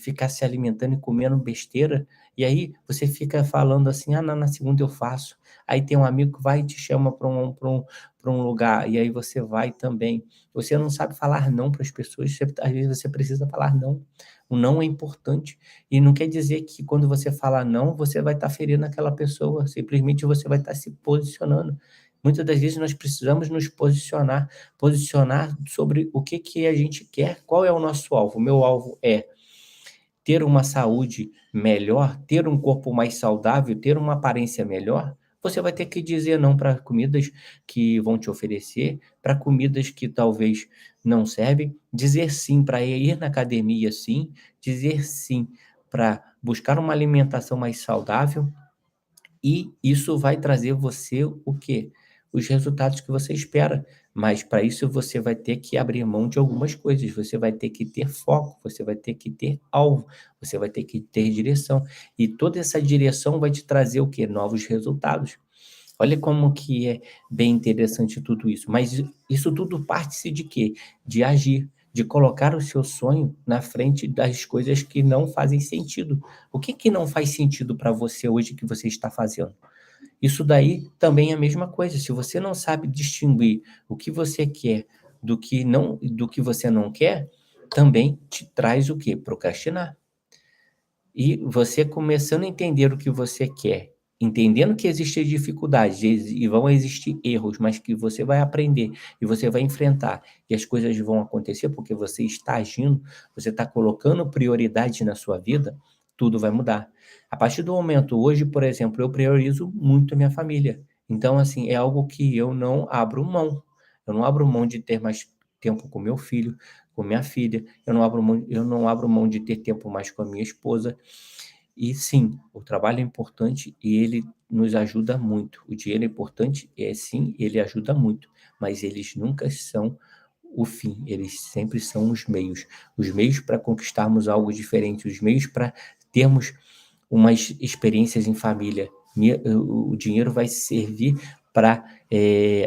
ficar se alimentando e comendo besteira, e aí você fica falando assim: "Ah, não, na segunda eu faço". Aí tem um amigo que vai e te chama para um lugar, e aí você vai também. Você não sabe falar não para as pessoas, às vezes você precisa falar não. O não é importante, e não quer dizer que quando você fala não, você vai estar ferindo aquela pessoa, simplesmente você vai estar se posicionando. Muitas das vezes nós precisamos nos posicionar, posicionar sobre o que que a gente quer, qual é o nosso alvo. O meu alvo é ter uma saúde melhor, ter um corpo mais saudável, ter uma aparência melhor, você vai ter que dizer não para comidas que vão te oferecer, para comidas que talvez não servem, dizer sim para ir na academia sim, dizer sim para buscar uma alimentação mais saudável, e isso vai trazer você o quê? Os resultados que você espera, mas para isso você vai ter que abrir mão de algumas coisas, você vai ter que ter foco, você vai ter que ter alvo, você vai ter que ter direção, e toda essa direção vai te trazer o quê? Novos resultados. Olha como que é bem interessante tudo isso, mas isso tudo parte-se de quê? De agir, de colocar o seu sonho na frente das coisas que não fazem sentido. O que que não faz sentido para você hoje que você está fazendo? Isso daí também é a mesma coisa, se você não sabe distinguir o que você quer do que você não quer, também te traz o quê? Procrastinar. E você começando a entender o que você quer entendendo que existem dificuldades e vão existir erros, mas que você vai aprender e você vai enfrentar e as coisas vão acontecer porque você está agindo, você está colocando prioridade na sua vida, tudo vai mudar. A partir do momento hoje, por exemplo, eu priorizo muito a minha família. Então, assim, é algo que eu não abro mão. Eu não abro mão de ter mais tempo com meu filho, com minha filha, eu não abro mão de ter tempo mais com a minha esposa. E sim, o trabalho é importante e ele nos ajuda muito. O dinheiro é importante, é sim, ele ajuda muito, mas eles nunca são o fim, eles sempre são os meios para conquistarmos algo diferente, os meios para termos umas experiências em família. O dinheiro vai servir para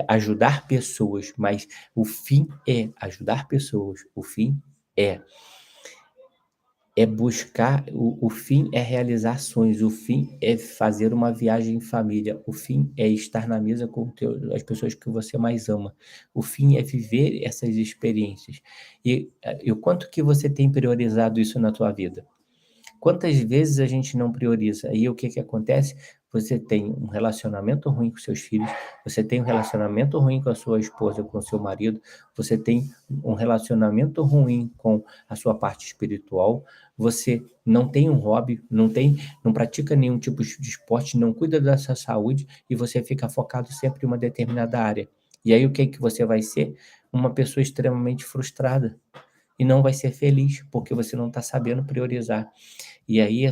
ajudar pessoas, mas o fim é ajudar pessoas, o fim é buscar o fim é realizar sonhos, o fim é fazer uma viagem em família, o fim é estar na mesa com as pessoas que você mais ama, o fim é viver essas experiências. E o quanto que você tem priorizado isso na tua vida? Quantas vezes a gente não prioriza? Aí o que que acontece? Você tem um relacionamento ruim com seus filhos, você tem um relacionamento ruim com a sua esposa, com o seu marido, você tem um relacionamento ruim com a sua parte espiritual, você não tem um hobby, não pratica nenhum tipo de esporte, não cuida da sua saúde e você fica focado sempre em uma determinada área. E aí o que que você vai ser? Uma pessoa extremamente frustrada e não vai ser feliz, porque você não está sabendo priorizar. E aí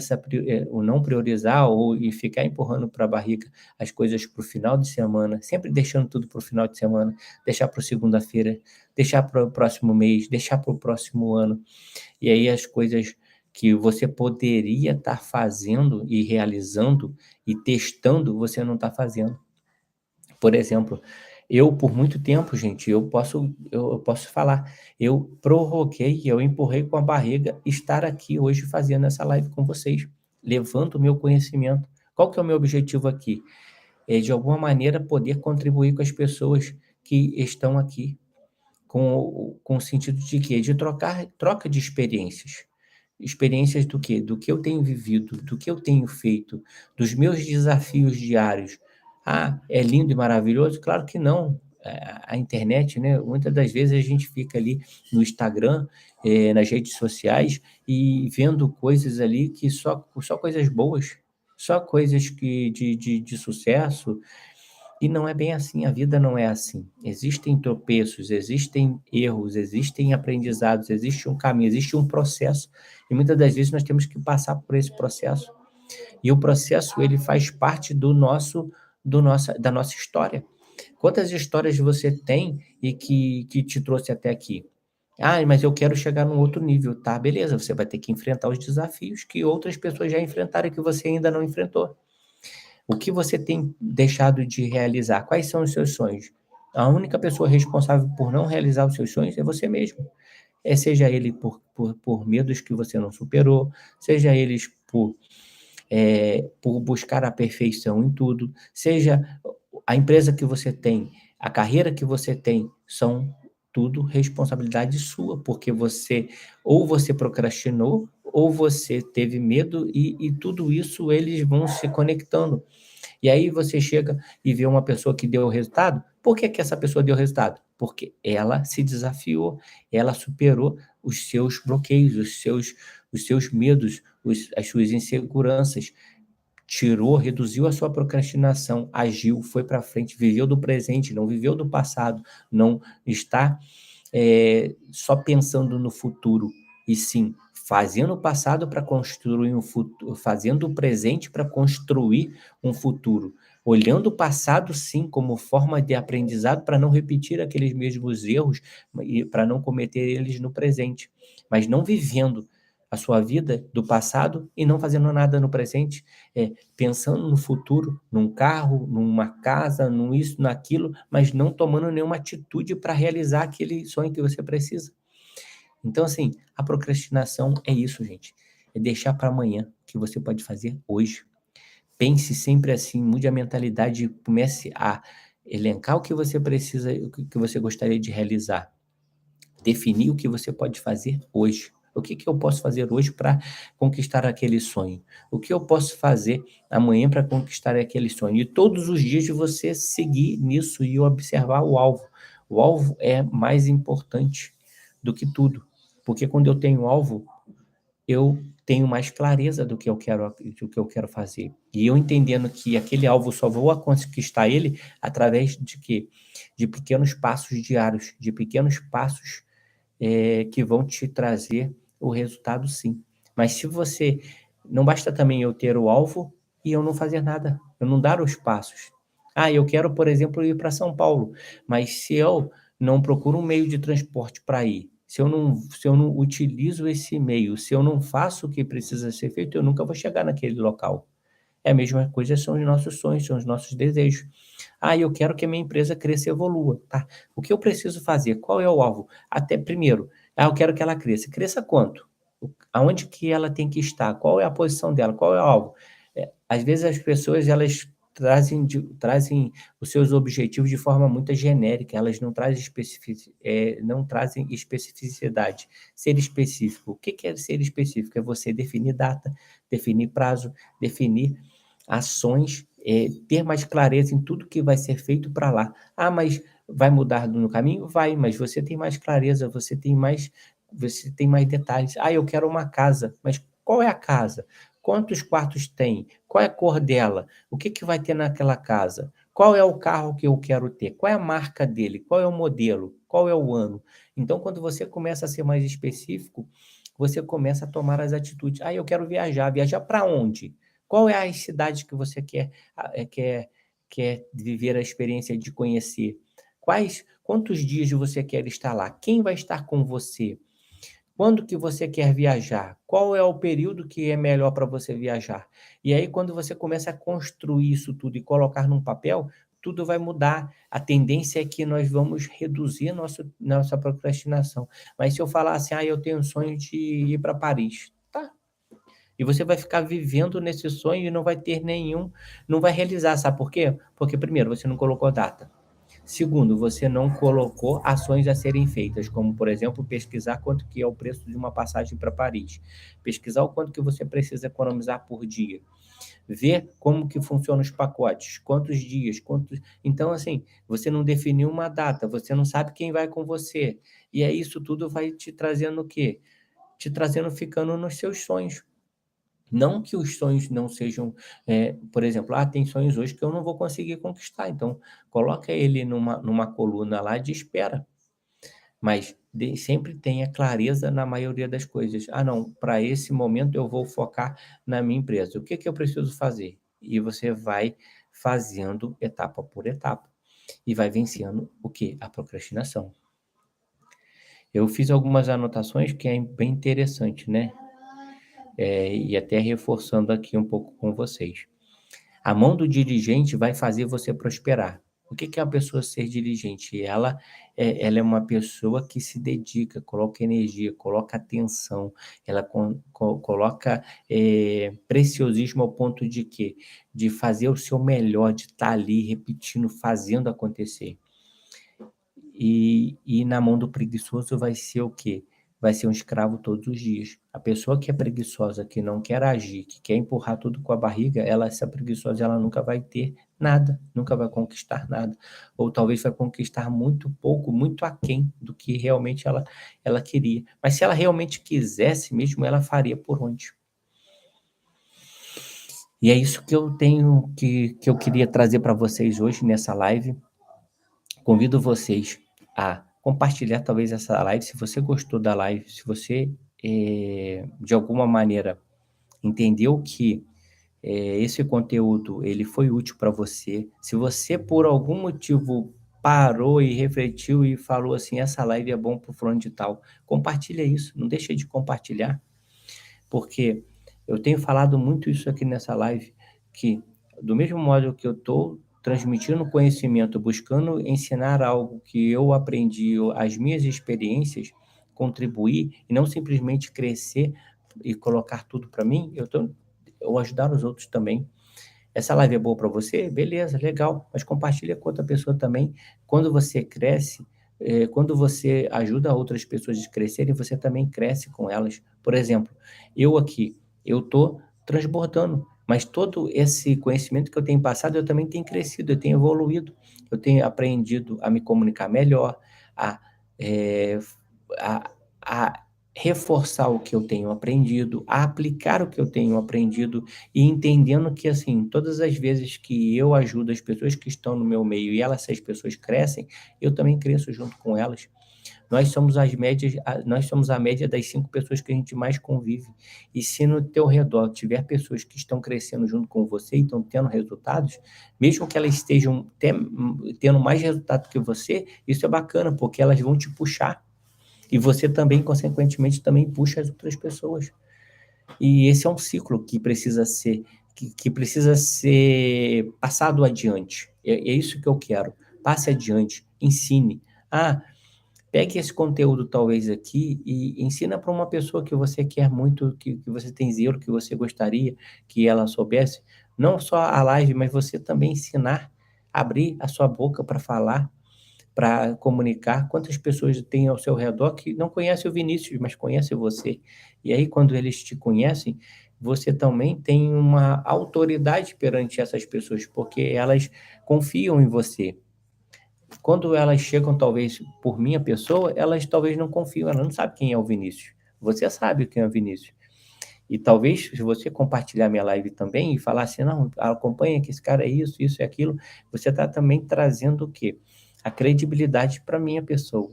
o não priorizar e ficar empurrando para a barriga as coisas para o final de semana, sempre deixando tudo para o final de semana, deixar para segunda-feira, deixar para o próximo mês, deixar para o próximo ano. E aí as coisas que você poderia estar fazendo e realizando e testando, você não está fazendo. Por exemplo, eu por muito tempo, gente, eu posso falar, eu prorroguei, eu empurrei com a barriga estar aqui hoje fazendo essa live com vocês, levando o meu conhecimento. Qual que é o meu objetivo aqui? É, de alguma maneira, poder contribuir com as pessoas que estão aqui, com o sentido de quê? De troca de experiências. Experiências do quê? Do que eu tenho vivido, do que eu tenho feito, dos meus desafios diários. Ah, é lindo e maravilhoso? Claro que não. A internet, né, muitas das vezes a gente fica ali no Instagram, nas redes sociais e vendo coisas ali que só coisas boas, só coisas que de sucesso, e não é bem assim, a vida não é assim. Existem tropeços, existem erros, existem aprendizados, existe um caminho, existe um processo, e muitas das vezes nós temos que passar por esse processo. E o processo, ele faz parte da nossa história. Quantas histórias você tem e que te trouxe até aqui? Ah, mas eu quero chegar num outro nível. Tá, beleza, você vai ter que enfrentar os desafios que outras pessoas já enfrentaram e que você ainda não enfrentou. O que você tem deixado de realizar? Quais são os seus sonhos? A única pessoa responsável por não realizar os seus sonhos é você mesmo. Seja ele por medos que você não superou, seja eles por buscar a perfeição em tudo, seja a empresa que você tem, a carreira que você tem, são tudo responsabilidade sua, porque você procrastinou, ou você teve medo, e tudo isso eles vão se conectando. E aí você chega e vê uma pessoa que deu resultado, por que que essa pessoa deu resultado? Porque ela se desafiou, ela superou os seus bloqueios, os seus medos, as suas inseguranças, reduziu a sua procrastinação, agiu, foi para frente, viveu do presente, não viveu do passado, não está só pensando no futuro, e sim fazendo o passado para construir um futuro, fazendo o presente para construir um futuro, olhando o passado sim como forma de aprendizado para não repetir aqueles mesmos erros e para não cometer eles no presente, mas não vivendo a sua vida do passado e não fazendo nada no presente, pensando no futuro, num carro, numa casa, num isso, naquilo, mas não tomando nenhuma atitude para realizar aquele sonho que você precisa. Então, assim, a procrastinação é isso, gente. É deixar para amanhã o que você pode fazer hoje. Pense sempre assim, mude a mentalidade e comece a elencar o que você precisa, o que você gostaria de realizar. Definir o que você pode fazer hoje. O que que eu posso fazer hoje para conquistar aquele sonho? O que eu posso fazer amanhã para conquistar aquele sonho? E todos os dias você seguir nisso e observar o alvo. O alvo é mais importante do que tudo, porque quando eu tenho alvo, eu tenho mais clareza do que eu quero fazer. E eu entendendo que aquele alvo só vou a conquistar ele através de quê? De pequenos passos diários, de pequenos passos, que vão te trazer o resultado sim. Mas se você não basta também eu ter o alvo e eu não fazer nada, eu não dar os passos. Ah, eu quero, por exemplo, ir para São Paulo, mas se eu não procuro um meio de transporte para ir, se eu não utilizo esse meio, se eu não faço o que precisa ser feito, eu nunca vou chegar naquele local. É a mesma coisa são os nossos sonhos, são os nossos desejos. Ah, eu quero que a minha empresa cresça e evolua, tá. O que eu preciso fazer? Qual é o alvo? Até primeiro, eu quero que ela cresça. Cresça quanto? Aonde que ela tem que estar? Qual é a posição dela? Qual é o alvo? Às vezes as pessoas elas trazem os seus objetivos de forma muito genérica, elas não trazem especificidade. Ser específico. O que que é ser específico? É você definir data, definir prazo, definir ações, ter mais clareza em tudo que vai ser feito para lá. Ah, mas vai mudar no caminho? Vai, mas você tem mais clareza, você tem mais detalhes. Ah, eu quero uma casa, mas qual é a casa? Quantos quartos tem? Qual é a cor dela? O que que vai ter naquela casa? Qual é o carro que eu quero ter? Qual é a marca dele? Qual é o modelo? Qual é o ano? Então, quando você começa a ser mais específico, você começa a tomar as atitudes. Ah, eu quero viajar. Viajar para onde? Qual é a cidade que você quer viver a experiência de conhecer? Quantos dias você quer estar lá? Quem vai estar com você? Quando que você quer viajar? Qual é o período que é melhor para você viajar? E aí quando você começa a construir isso tudo e colocar num papel, tudo vai mudar. A tendência é que nós vamos reduzir nossa procrastinação. Mas se eu falar assim: "Ah, eu tenho um sonho de ir para Paris", tá. E você vai ficar vivendo nesse sonho e não vai realizar, sabe por quê? Porque primeiro, você não colocou data. Segundo, você não colocou ações a serem feitas, como, por exemplo, pesquisar quanto que é o preço de uma passagem para Paris, pesquisar o quanto que você precisa economizar por dia, ver como que funcionam os pacotes, quantos dias, quantos então, assim, você não definiu uma data, você não sabe quem vai com você, e aí isso tudo vai te trazendo o quê? Te trazendo ficando nos seus sonhos. Não que os sonhos não sejam, por exemplo, tem sonhos hoje que eu não vou conseguir conquistar, então coloca ele numa coluna lá de espera, mas sempre tenha clareza na maioria das coisas. "Ah não, para esse momento eu vou focar na minha empresa. O que que eu preciso fazer?" E você vai fazendo etapa por etapa, e vai vencendo o quê? A procrastinação. Eu fiz algumas anotações que é bem interessante, né, e até reforçando aqui um pouco com vocês. A mão do diligente vai fazer você prosperar. O que que é a pessoa ser diligente? Ela é uma pessoa que se dedica, coloca energia, coloca atenção, ela coloca, preciosismo ao ponto de quê? De fazer o seu melhor, de estar ali repetindo, fazendo acontecer. E na mão do preguiçoso vai ser o quê? Vai ser um escravo todos os dias. A pessoa que é preguiçosa, que não quer agir, que quer empurrar tudo com a barriga, essa preguiçosa ela nunca vai ter nada, nunca vai conquistar nada. Ou talvez vai conquistar muito pouco, muito aquém do que realmente ela queria. Mas se ela realmente quisesse mesmo, ela faria por onde. E é isso que eu tenho que eu queria trazer para vocês hoje nessa live. Convido vocês a compartilhar talvez essa live, se você gostou da live, se você, de alguma maneira entendeu que, esse conteúdo ele foi útil para você, se você por algum motivo parou e refletiu e falou assim: "Essa live é bom para o fulano de tal", compartilha isso, não deixa de compartilhar. Porque eu tenho falado muito isso aqui nessa live, que do mesmo modo que eu estou transmitindo conhecimento, buscando ensinar algo que eu aprendi, as minhas experiências, contribuir e não simplesmente crescer e colocar tudo para mim, eu ajudar os outros também. Essa live é boa para você? Beleza, legal, mas compartilha com outra pessoa também. Quando você cresce, quando você ajuda outras pessoas a crescerem, você também cresce com elas. Por exemplo, eu aqui, eu estou transbordando, mas todo esse conhecimento que eu tenho passado, eu também tenho crescido, eu tenho evoluído, eu tenho aprendido a me comunicar melhor, a, eh, a a reforçar o que eu tenho aprendido, a aplicar o que eu tenho aprendido e entendendo que, assim, todas as vezes que eu ajudo as pessoas que estão no meu meio e essas pessoas crescem, eu também cresço junto com elas. Nós somos a média das 5 pessoas que a gente mais convive. E se no teu redor tiver pessoas que estão crescendo junto com você e estão tendo resultados, mesmo que elas estejam tendo mais resultado que você, isso é bacana, porque elas vão te puxar. E você também, consequentemente, também puxa as outras pessoas. E esse é um ciclo que precisa ser passado adiante. É isso que eu quero. Passe adiante, ensine. Ah, pegue esse conteúdo talvez aqui e ensina para uma pessoa que você quer muito, que você tem zelo, que você gostaria que ela soubesse. Não só a live, mas você também ensinar, abrir a sua boca para falar, para comunicar. Quantas pessoas tem ao seu redor que não conhecem o Vinícius, mas conhecem você. E aí, quando eles te conhecem, você também tem uma autoridade perante essas pessoas, porque elas confiam em você. Quando elas chegam, talvez, por minha pessoa, elas talvez não confiam, elas não sabem quem é o Vinícius. Você sabe quem é o Vinícius. E talvez, se você compartilhar minha live também e falar assim, não, acompanha que esse cara é isso e aquilo, você está também trazendo o quê? A credibilidade para minha pessoa.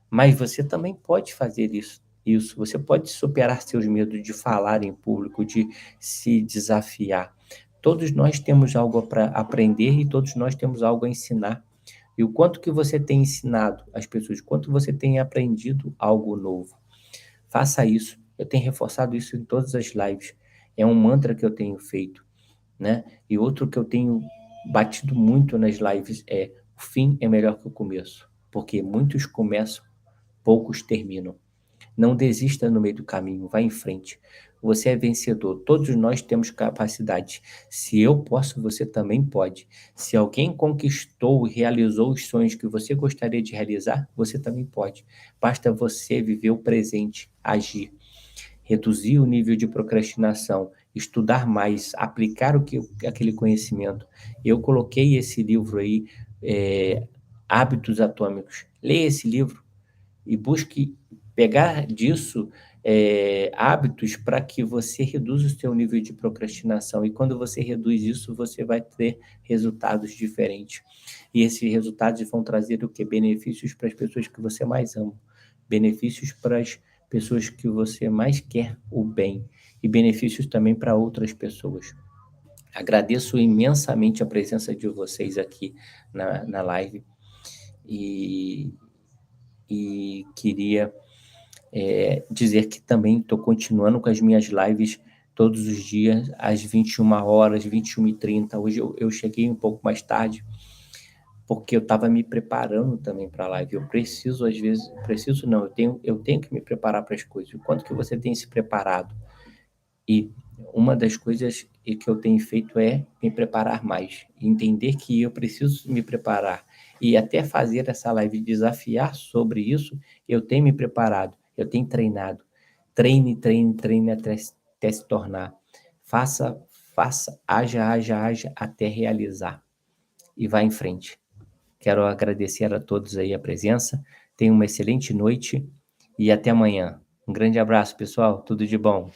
Mas você também pode fazer isso. Você pode superar seus medos de falar em público, de se desafiar. Todos nós temos algo para aprender e todos nós temos algo a ensinar. E o quanto que você tem ensinado às pessoas, quanto você tem aprendido algo novo. Faça isso. Eu tenho reforçado isso em todas as lives. É um mantra que eu tenho feito, né? E outro que eu tenho batido muito nas lives é: o fim é melhor que o começo, porque muitos começam, poucos terminam. Não desista no meio do caminho, vá em frente. Você é vencedor. Todos nós temos capacidade. Se eu posso, você também pode. Se alguém conquistou e realizou os sonhos que você gostaria de realizar, você também pode. Basta você viver o presente, agir, reduzir o nível de procrastinação, estudar mais, aplicar aquele conhecimento. Eu coloquei esse livro aí, Hábitos Atômicos. Leia esse livro e busque pegar disso, hábitos para que você reduza o seu nível de procrastinação. E quando você reduz isso, você vai ter resultados diferentes. E esses resultados vão trazer o quê? Benefícios para as pessoas que você mais ama, benefícios para as pessoas que você mais quer o bem e benefícios também para outras pessoas. Agradeço imensamente a presença de vocês aqui na live e, e queria dizer que também estou continuando com as minhas lives todos os dias, às 21 horas, 21h30. Hoje eu cheguei um pouco mais tarde, porque eu estava me preparando também para a live. Eu preciso, às vezes, preciso não, eu tenho que me preparar para as coisas. O quanto que você tem se preparado? E uma das coisas que eu tenho feito é me preparar mais, entender que eu preciso me preparar e até fazer essa live desafiar sobre isso, eu tenho me preparado, eu tenho treinado. Treine, treine, treine até se tornar. Faça, faça, haja, haja, haja até realizar. E vá em frente. Quero agradecer a todos aí a presença. Tenham uma excelente noite e até amanhã. Um grande abraço, pessoal. Tudo de bom.